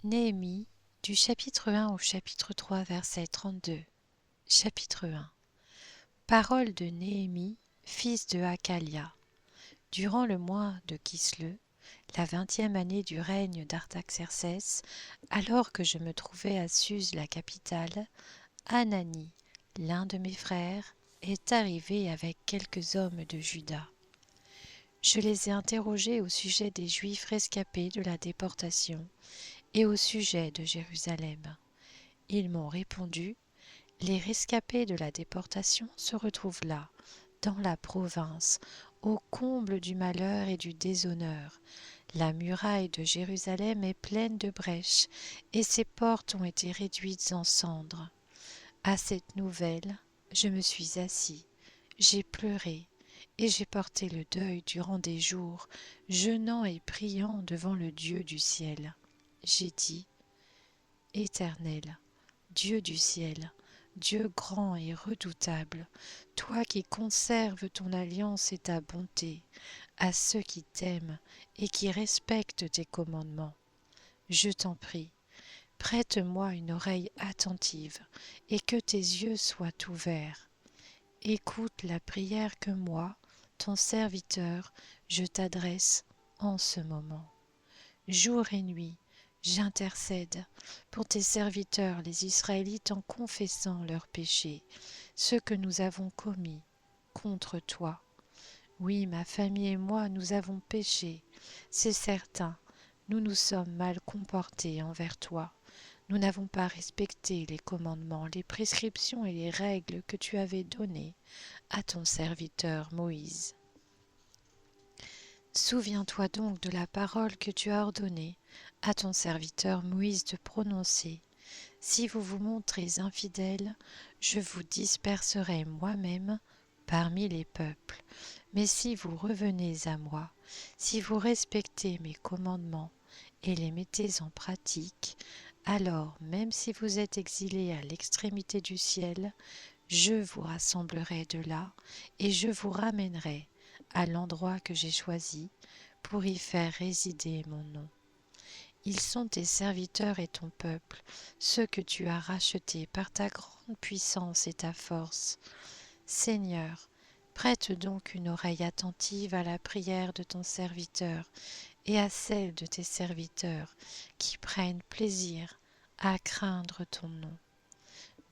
Néhémie, du chapitre 1 au chapitre 3, verset 32. Chapitre 1. Parole de Néhémie, fils de Hakalia. Durant le mois de Kisleu, la 20e année du règne d'Artaxercès, alors que je me trouvais à Suse, la capitale, Hanani, l'un de mes frères, est arrivé avec quelques hommes de Juda. Je les ai interrogés au sujet des Juifs rescapés de la déportation et au sujet de Jérusalem. Ils m'ont répondu: les rescapés de la déportation se retrouvent là, dans la province, au comble du malheur et du déshonneur. La muraille de Jérusalem est pleine de brèches, et ses portes ont été réduites en cendres. À cette nouvelle, je me suis assis, j'ai pleuré, et j'ai porté le deuil durant des jours, jeûnant et priant devant le Dieu du ciel. J'ai dit: Éternel, Dieu du ciel, Dieu grand et redoutable, toi qui conserves ton alliance et ta bonté à ceux qui t'aiment et qui respectent tes commandements, je t'en prie, prête-moi une oreille attentive et que tes yeux soient ouverts. Écoute la prière que moi, ton serviteur, je t'adresse en ce moment. Jour et nuit, j'intercède pour tes serviteurs les Israélites en confessant leurs péchés, ceux que nous avons commis contre toi. Oui, ma famille et moi, nous avons péché, c'est certain, nous nous sommes mal comportés envers toi. Nous n'avons pas respecté les commandements, les prescriptions et les règles que tu avais données à ton serviteur Moïse. Souviens-toi donc de la parole que tu as ordonnée à ton serviteur Moïse de prononcer. Si vous vous montrez infidèles, je vous disperserai moi-même parmi les peuples. Mais si vous revenez à moi, si vous respectez mes commandements et les mettez en pratique, alors même si vous êtes exilés à l'extrémité du ciel, je vous rassemblerai de là et je vous ramènerai à l'endroit que j'ai choisi pour y faire résider mon nom. Ils sont tes serviteurs et ton peuple, ceux que tu as rachetés par ta grande puissance et ta force. Seigneur, prête donc une oreille attentive à la prière de ton serviteur et à celle de tes serviteurs qui prennent plaisir à craindre ton nom.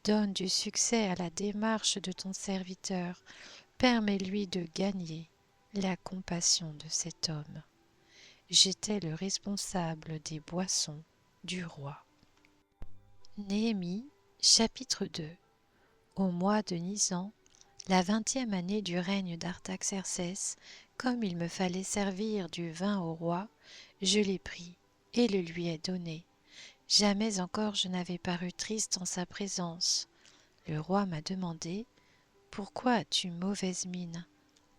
Donne du succès à la démarche de ton serviteur, permets-lui de gagner la compassion de cet homme. J'étais le responsable des boissons du roi. Néhémie, chapitre 2. Au mois de Nisan, la 20e année du règne d'Artaxercès, comme il me fallait servir du vin au roi, je l'ai pris et le lui ai donné. Jamais encore je n'avais paru triste en sa présence. Le roi m'a demandé: pourquoi as-tu mauvaise mine?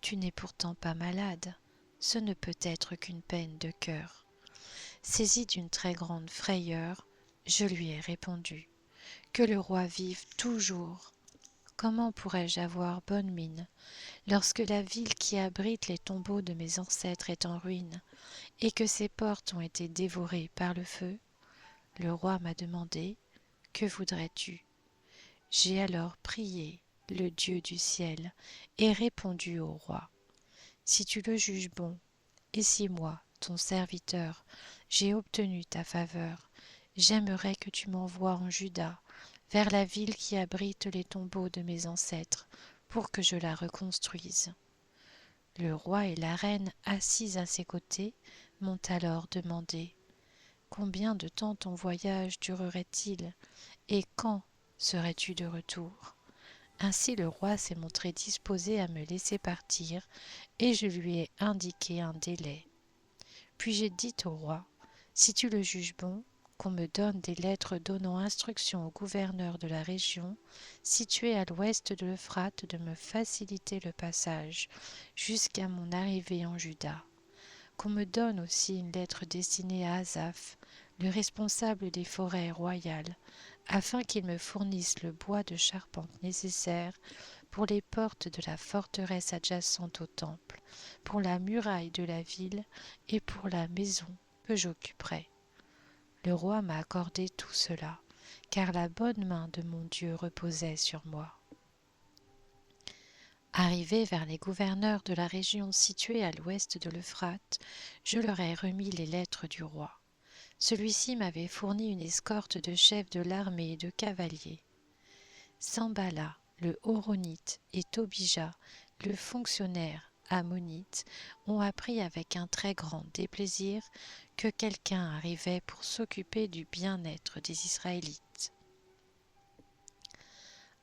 Tu n'es pourtant pas malade. Ce ne peut être qu'une peine de cœur. Saisi d'une très grande frayeur, je lui ai répondu: que le roi vive toujours. Comment pourrais-je avoir bonne mine lorsque la ville qui abrite les tombeaux de mes ancêtres est en ruine et que ses portes ont été dévorées par le feu? Le roi m'a demandé: que voudrais-tu? J'ai alors prié le Dieu du ciel et répondu au roi: si tu le juges bon, et si moi, ton serviteur, j'ai obtenu ta faveur, j'aimerais que tu m'envoies en Juda, vers la ville qui abrite les tombeaux de mes ancêtres, pour que je la reconstruise. Le roi et la reine, assis à ses côtés, m'ont alors demandé: combien de temps ton voyage durerait-il, et quand serais-tu de retour? Ainsi le roi s'est montré disposé à me laisser partir, et je lui ai indiqué un délai. Puis j'ai dit au roi: si tu le juges bon, qu'on me donne des lettres donnant instruction au gouverneur de la région située à l'ouest de l'Euphrate de me faciliter le passage jusqu'à mon arrivée en Juda. Qu'on me donne aussi une lettre destinée à Asaph, le responsable des forêts royales, afin qu'il me fournisse le bois de charpente nécessaire pour les portes de la forteresse adjacente au temple, pour la muraille de la ville et pour la maison que j'occuperai. Le roi m'a accordé tout cela, car la bonne main de mon Dieu reposait sur moi. Arrivé vers les gouverneurs de la région située à l'ouest de l'Euphrate, je leur ai remis les lettres du roi. Celui-ci m'avait fourni une escorte de chefs de l'armée et de cavaliers. Sanballat, le Horonite, et Tobija, le fonctionnaire ammonite, ont appris avec un très grand déplaisir que quelqu'un arrivait pour s'occuper du bien-être des Israélites.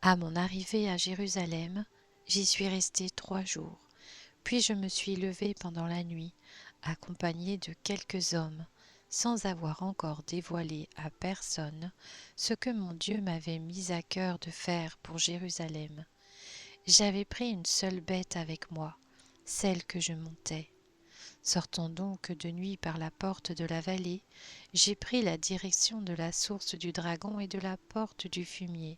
À mon arrivée à Jérusalem, j'y suis resté 3 jours, puis je me suis levé pendant la nuit, accompagné de quelques hommes, sans avoir encore dévoilé à personne ce que mon Dieu m'avait mis à cœur de faire pour Jérusalem. J'avais pris une seule bête avec moi, celle que je montais. Sortant donc de nuit par la porte de la vallée, j'ai pris la direction de la source du dragon et de la porte du fumier.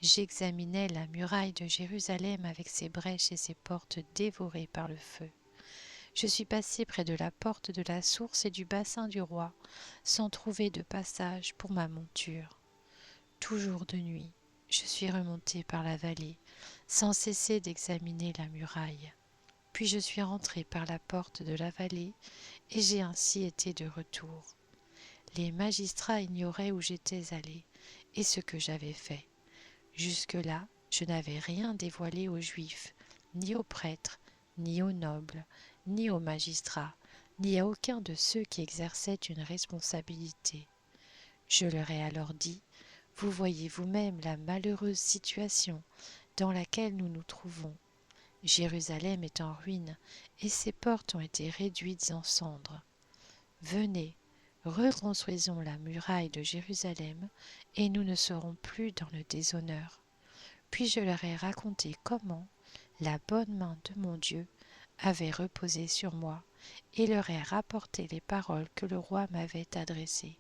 J'examinais la muraille de Jérusalem avec ses brèches et ses portes dévorées par le feu. Je suis passé près de la porte de la source et du bassin du roi, sans trouver de passage pour ma monture. Toujours de nuit, je suis remonté par la vallée, sans cesser d'examiner la muraille. Puis je suis rentré par la porte de la vallée, et j'ai ainsi été de retour. Les magistrats ignoraient où j'étais allé, et ce que j'avais fait. Jusque-là, je n'avais rien dévoilé aux Juifs, ni aux prêtres, ni aux nobles, ni aux magistrats, ni à aucun de ceux qui exerçaient une responsabilité. Je leur ai alors dit, « Vous voyez vous-même la malheureuse situation dans laquelle nous nous trouvons. Jérusalem est en ruine, et ses portes ont été réduites en cendres. Venez, reconstruisons la muraille de Jérusalem, et nous ne serons plus dans le déshonneur. » Puis je leur ai raconté comment la bonne main de mon Dieu avait reposé sur moi, et leur ai rapporté les paroles que le roi m'avait adressées.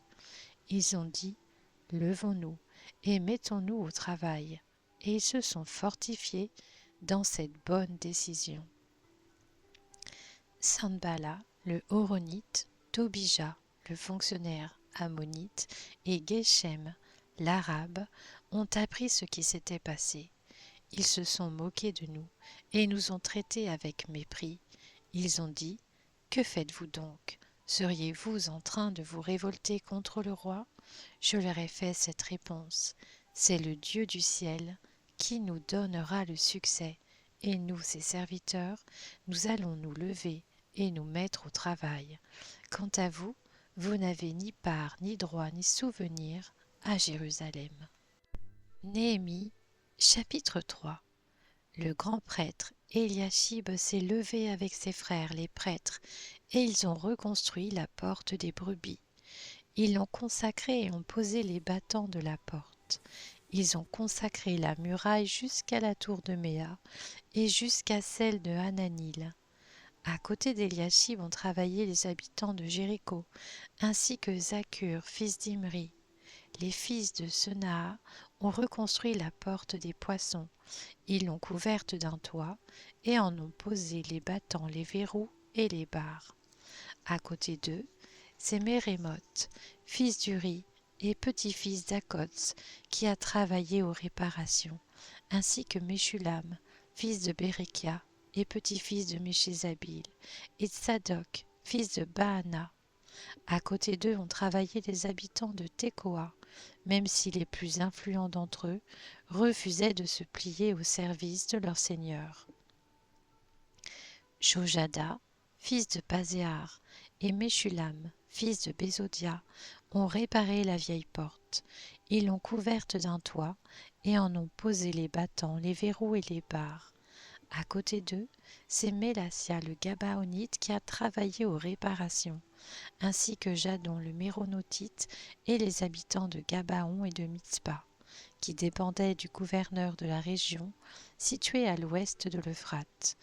Ils ont dit, « Levons-nous et mettons-nous au travail », et ils se sont fortifiés dans cette bonne décision. Sanballat, le Horonite, Tobija, le fonctionnaire ammonite, et Geshem, l'arabe, ont appris ce qui s'était passé. Ils se sont moqués de nous et nous ont traités avec mépris. Ils ont dit, « Que faites-vous donc? Seriez-vous en train de vous révolter contre le roi ?» Je leur ai fait cette réponse, « C'est le Dieu du ciel qui nous donnera le succès, et nous, ses serviteurs, nous allons nous lever et nous mettre au travail. Quant à vous, vous n'avez ni part, ni droit, ni souvenir à Jérusalem. » Néhémie, chapitre 3. Le grand prêtre Eliashib s'est levé avec ses frères les prêtres, et ils ont reconstruit la porte des brebis. Ils l'ont consacrée et ont posé les battants de la porte. Ils ont consacré la muraille jusqu'à la tour de Méa et jusqu'à celle de Hananil. À côté d'Eliashib ont travaillé les habitants de Jéricho, ainsi que Zakur, fils d'Imri. Les fils de Senaa ont reconstruit la porte des poissons. Ils l'ont couverte d'un toit et en ont posé les battants, les verrous et les barres. À côté d'eux, c'est Mérémoth, fils d'Uri et petit-fils d'Akots, qui a travaillé aux réparations, ainsi que Meshulam, fils de Bérékia et petit-fils de Méchézabil, et Tsadok, fils de Baana. À côté d'eux ont travaillé les habitants de Tekoa, même si les plus influents d'entre eux refusaient de se plier au service de leur seigneur. Jojada, fils de Pazéar, et Meshulam, fils de Bézodia, ont réparé la vieille porte. Ils l'ont couverte d'un toit et en ont posé les battants, les verrous et les barres. À côté d'eux, c'est Mélassia le Gabaonite qui a travaillé aux réparations, ainsi que Jadon le Méronotite et les habitants de Gabaon et de Mitzpa, qui dépendaient du gouverneur de la région, située à l'ouest de l'Euphrate.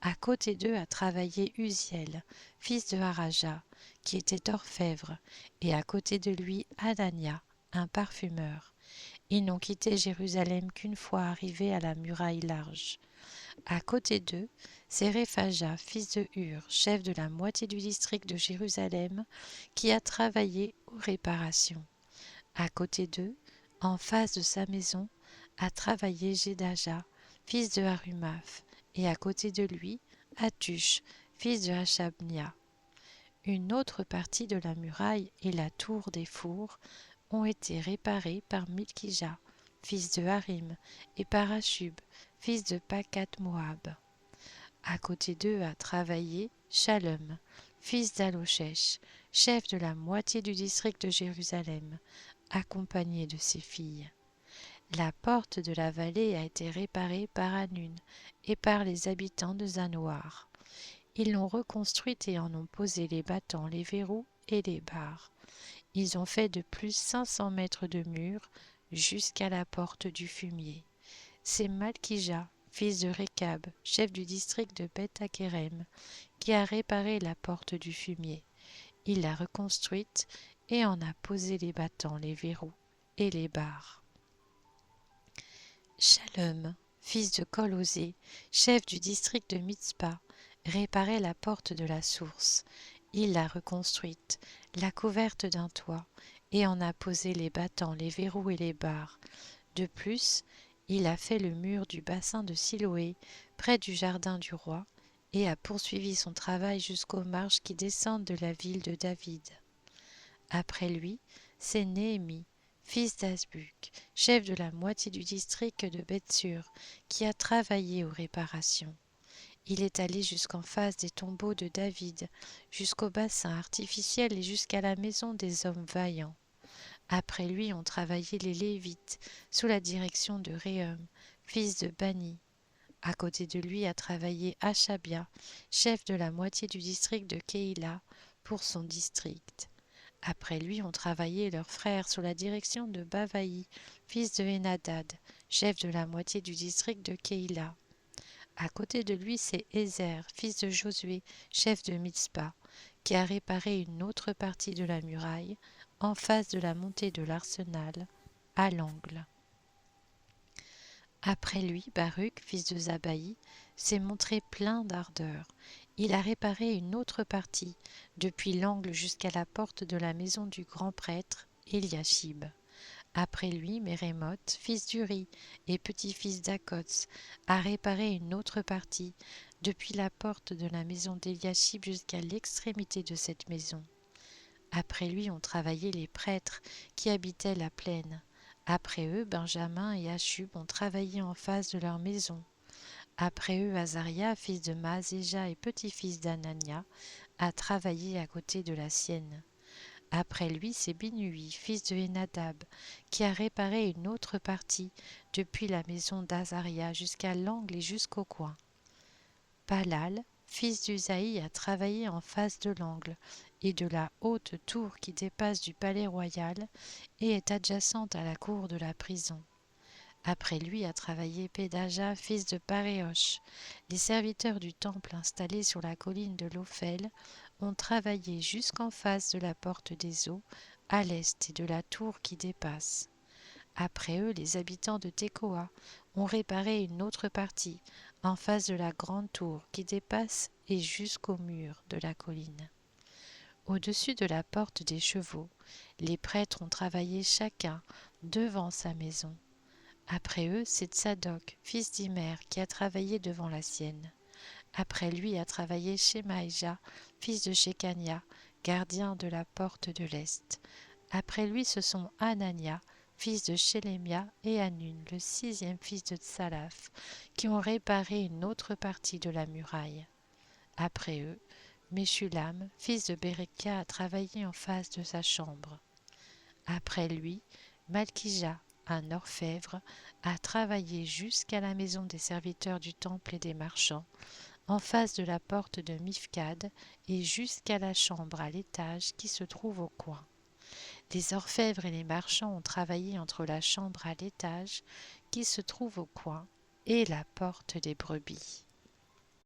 À côté d'eux a travaillé Uziel, fils de Haraja, qui était orfèvre, et à côté de lui Anania, un parfumeur. Ils n'ont quitté Jérusalem qu'une fois arrivés à la muraille large. À côté d'eux, c'est Réphaja, fils de Hur, chef de la moitié du district de Jérusalem, qui a travaillé aux réparations. À côté d'eux, en face de sa maison, a travaillé Jedaja, fils de Harumaph, et à côté de lui, Hatush, fils de Hashabnia. Une autre partie de la muraille et la tour des fours ont été réparées par Milkija, fils de Harim, et par Hashub, fils de Pakat-Moab. À côté d'eux a travaillé Shallum, fils d'Aloshech, chef de la moitié du district de Jérusalem, accompagné de ses filles. La porte de la vallée a été réparée par Hanun et par les habitants de Zanoar. Ils l'ont reconstruite et en ont posé les battants, les verrous et les barres. Ils ont fait de plus 500 mètres de mur jusqu'à la porte du fumier. C'est Malkija, fils de Récab, chef du district de Beth-Hakerem, qui a réparé la porte du fumier. Il l'a reconstruite et en a posé les battants, les verrous et les barres. Shallum, fils de Colosé, chef du district de Mitzpah, réparait la porte de la source. Il l'a reconstruite, la couverte d'un toit, et en a posé les battants, les verrous et les barres. De plus, il a fait le mur du bassin de Siloé, près du jardin du roi, et a poursuivi son travail jusqu'aux marches qui descendent de la ville de David. Après lui, c'est Néhémie, fils d'Azbuk, chef de la moitié du district de Bethsur, qui a travaillé aux réparations. Il est allé jusqu'en face des tombeaux de David, jusqu'au bassin artificiel et jusqu'à la maison des hommes vaillants. Après lui ont travaillé les Lévites, sous la direction de Réhum, fils de Bani. À côté de lui a travaillé Hashabia, chef de la moitié du district de Keïla, pour son district. Après lui ont travaillé leurs frères sous la direction de Bavaï, fils de Henadad, chef de la moitié du district de Keïla. À côté de lui, c'est Ézer, fils de Josué, chef de Mitzpah, qui a réparé une autre partie de la muraille, en face de la montée de l'arsenal, à l'angle. Après lui, Baruch, fils de Zabaï, s'est montré plein d'ardeur. Il a réparé une autre partie, depuis l'angle jusqu'à la porte de la maison du grand prêtre, Eliashib. Après lui, Mérémoth, fils d'Uri et petit-fils d'Akots, a réparé une autre partie, depuis la porte de la maison d'Eliashib jusqu'à l'extrémité de cette maison. Après lui ont travaillé les prêtres qui habitaient la plaine. Après eux, Benjamin et Hashub ont travaillé en face de leur maison. Après eux, Azaria, fils de Maazéja et petit-fils d'Anania, a travaillé à côté de la sienne. Après lui, c'est Binui, fils de Henadab, qui a réparé une autre partie, depuis la maison d'Azaria jusqu'à l'angle et jusqu'au coin. Palal, fils d'Uzaï, a travaillé en face de l'angle et de la haute tour qui dépasse du palais royal et est adjacente à la cour de la prison. Après lui a travaillé Pédaja, fils de Paréosh. Les serviteurs du temple installés sur la colline de l'Ophel ont travaillé jusqu'en face de la porte des eaux, à l'est et de la tour qui dépasse. Après eux, les habitants de Tekoa ont réparé une autre partie, en face de la grande tour qui dépasse et jusqu'au mur de la colline. Au-dessus de la porte des chevaux, les prêtres ont travaillé chacun devant sa maison. Après eux, c'est Tsadok, fils d'Imer, qui a travaillé devant la sienne. Après lui a travaillé Shemaïja, fils de Shekania, gardien de la porte de l'Est. Après lui, ce sont Anania, fils de Shelemia, et Hanun, le 6e fils de Tsalaf, qui ont réparé une autre partie de la muraille. Après eux, Meshulam, fils de Bérékia, a travaillé en face de sa chambre. Après lui, Malkija, un orfèvre, a travaillé jusqu'à la maison des serviteurs du temple et des marchands, en face de la porte de Mifkad et jusqu'à la chambre à l'étage qui se trouve au coin. Les orfèvres et les marchands ont travaillé entre la chambre à l'étage qui se trouve au coin et la porte des brebis.